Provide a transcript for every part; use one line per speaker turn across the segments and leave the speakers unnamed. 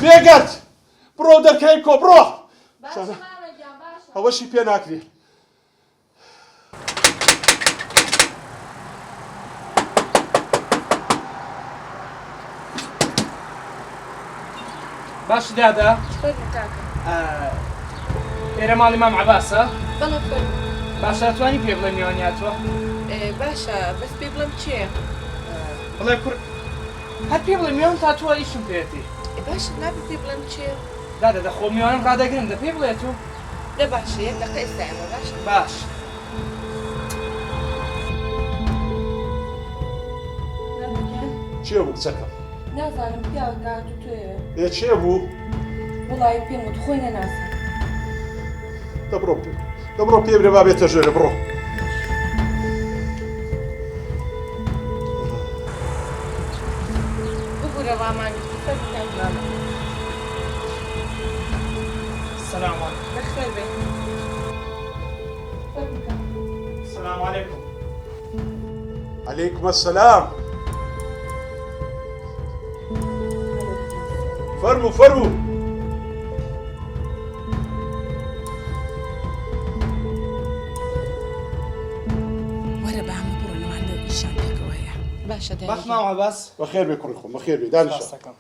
بێگەرت بڕۆ دەرکەی کۆ بڕۆ
باشە مامەگیان باشە.
ئەوەشی پێ ناکرێ.
باش دادا
فەرموو کاکە.
ئێرە ماڵی مام عەباسە؟
بەڵێ فەرموو.
باشە دەتوانی پێ بڵێ میوانیاتوە؟
باشە بەس پێ بڵێم چێە؟
بڵێ کوڕ هەر پێ بڵێ میوان تا تۆ ئیشم پێێتی.
باشە نابێت پێ بڵێم چێە؟
دادا دەخۆ میوانم ڕادەگرن دە پێ بڵێت و؟
لە باشە یەک دەقە ئێستا ئێمە باشە؟
باش.
چێ بوو کچەکەم؟
نازانم پیاوە کات و توێ.
چێ بوو؟
وڵای پێم وت خۆی نەناسم.
دەبڕۆ پێ برێ با بێتە ژێرە بڕۆ.
بگورە وامانی فەرموو کاکە.
سلام علیکم.
بەخێر بێ. فەرموو کاکە.
سلام علیکم.
عەلەیکوم ئەسسەلام. فەرموو.
وەرە بە هەموو بڕۆنەوانە ئیشان پێکەوە هەیە.
باشە
باش
دایە.
مام عەباس.
بەخێر بێ کوڕی خۆم بەخێر بێ دانیشە.
سپاس دەکەم.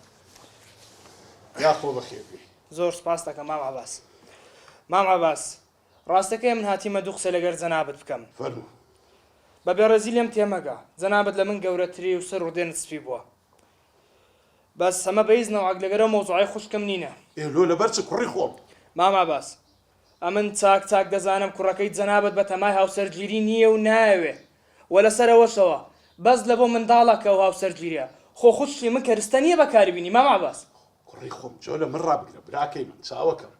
یاخۆ بەخێر بێ.
زۆر سپاس دەکەم مام عەباس. مام عەباس ڕاستەکەی من هاتیمە دوو قسە لەگەر جەنابەت بکەم.
فەرموو.
بە بێڕێزی لێم تێمەگە جەنابەت لە من گەورەتری و سەر ڕوودێنت سپی بووە. بەس ئەمە بەئیزنەوە لەگەرە مۆزوعی خوشکم نینە.
ئێلۆ لەبەر چ کوڕی خۆم؟
مام عەباس ئەمن چاک دەزانم کوڕەکەی جەنابەت بە تەمای هاوسەرگیری نییە و نایەوێ وە لەسەرەوەشەوە بەس لە بۆ منداڵەکە و هاوسەرگیریە خۆ خوشتی من کەرستە نییە بەکاربینی مام عەباس.
کوڕی خۆم جۆ لە من ڕابگرە براکەی من چاوەکەم.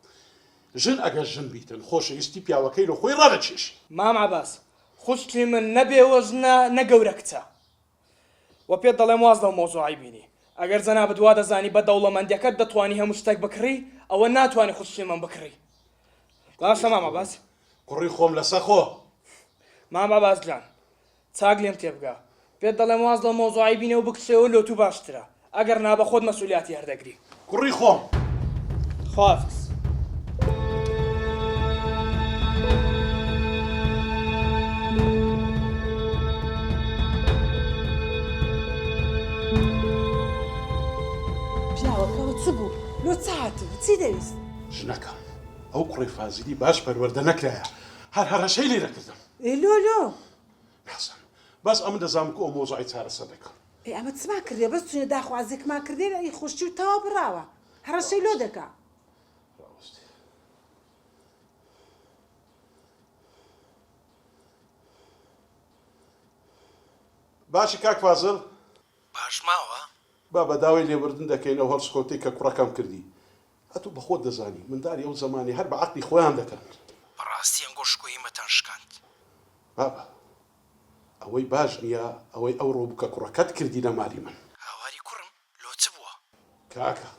ژن ئەگەر ژن بیتن خۆشەویستی پیاوەکەی لە خۆی ڕادەچێشی.
مام عەباس خوشتی من نەبێوە ژنە نەگەورە کچە وە پێت دەڵێم واز لەو مۆزوعی بینی ئەگەر جەنابەت وا دەزانی بە دەوڵەمەندیەکەت دەتوانی هەموو شتێک بکڕی ئەوە ناتوانانی خوشتی من بکڕی. باشە مام عەباس.
کوڕی خۆم لەسە خۆ.
مام عەباس جان چاک لێم تێبگە پێت دەڵێم واز لە مۆزوعی بینە و بکشێەوە لۆ تو باشترە ئەگەر نا بە خۆت مەسئولیاتی هەردەگری.
کوڕی خۆم.
خواافز.
پیاوەکەەوە چ بوو؟ لۆ چ هاتبوو؟ چی دەویست؟
ژنەکەم ئەو کوڕی فازیلی باش پەروەردە نەکرایە هەر هەرەشەی لێ دەکردم.
لۆ
نازانم باس ئەمە دەزانم کە ئەو مۆزوعی چارەسەر دەکەم.
ئەمە چما کردێ بەس چونە داخوازێکمان کردێ ئەی خوشتی و تەوا بڕاوە هەرەشەی لۆ دەکا.
باشی کاک فازڵ
باش ماوە؟
با بەداوای لێبوردن دەکەینەوە هەڵسکۆتەی کە کوڕەکەم کردی هەتوو بە خۆت دەزانی منداڵی ئەو زمانی هەر بە عەقلی خۆیان دەکەن.
بەڕاستی ئەم گۆشکۆیی مەتەن شکاند.
بابە ئەوەی باش نییە ئەوەی ئەو ڕۆبووکە کوڕەکەت کردی لە مالی من.
هاواری کوڕم لۆ چ بووە؟
کاکە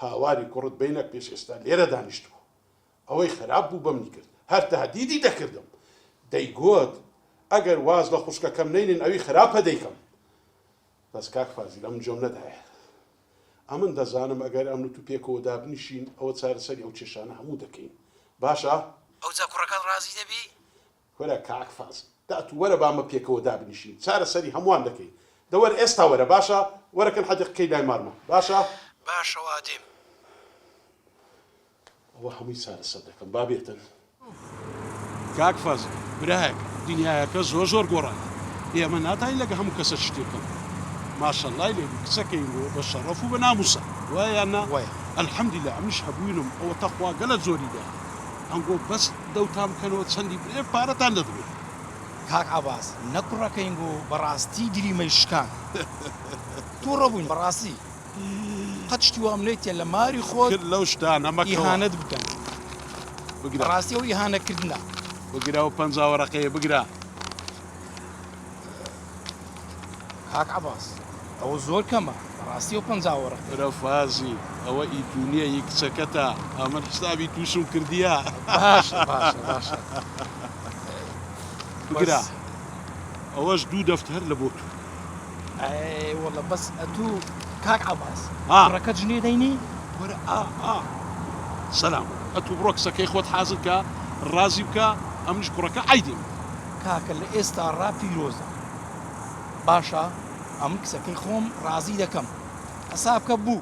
هاواری کوڕت بینەک پێش ئێستا لێرە دانیشتووە ئەوەی خراپ بوو بەمنی کرد هەر تەهدیدی دەکردم دەیگوت ئەگەر واز لە خوشکەکەم نینن ئەوی خراپە دەیکەم. بەس کاک فازیل ئەم جۆم نەدایە ئەمن دەزانم ئەگەر ئەم تو پێکەوە دابنیشین ئەوە چارەسەری ئەو کێشانە هەموو دەکەین. باشە؟
ئەوجا کوڕەکەت ڕازی دەبی؟
وەرە کاک فازل داتو وەرە بامە پێکەوە دابنیشین چارەسەری هەمووان دەکەین دەوەر ئێستا وەرە باشە وەرەکەن حەدیقەکەی لای مارمە باشە؟
باشەوە دێم.
ئەوە هەمووی چارەسەر دەکەم با بێتن. کاک فازل برایەک دنیایەکە زۆر گۆڕان ئێمە ناتوانین لەگە هەموو کەسە شتێ بکەم. ماشەڵای لێ کچەکەی بۆ بە شەڕەف و بە ناموسە وایە نا؟
وایە.
ئەلحەمدولیلا ئەمیش هەبووینم ئەوە تەخوا گەلە زۆریدا ئەنگۆ بەس دەوتان بکەنەوە چەندی برێ پارەتان دەدوێت.
کاک عەباس نەکوڕەکەین بۆ بەڕاستی گریمەی شکان. تۆ ڕەبووین بەڕاستی قەت شتی وام نێتیان لە ماری خۆت
لەو شتانە مەکەوە
ئیهانەت بکەن. بەڕاستی ئەو ئیهانەکردنە.
بگرا و 50 وەرەقەیە بگرا.
کاک عەباس ئەوە زۆر کەمە بەڕاستی ئەو 50 وەرەقە.
رەفازی ئەوە ئیتونیە کچەکەتە ئەمە حسابی تووشم کردیە.
باشە
بگرا ئەوەش 2 دەفتەر لە بۆ تو.
وەڵە بەس ئەتوو کاک عەباس کوڕەکەت ژنێ دەینی؟
وەرە سەلام ئەتوو بڕۆ کسەکەی خۆت حازر کە ڕازی بکە ئەمنیش کوڕەکە ئایدیم
کاکە لە ئێستا ڕاپیرۆزە باشە ئەم کسەکەی خۆم ڕازی دەکەم حساب بکە بوو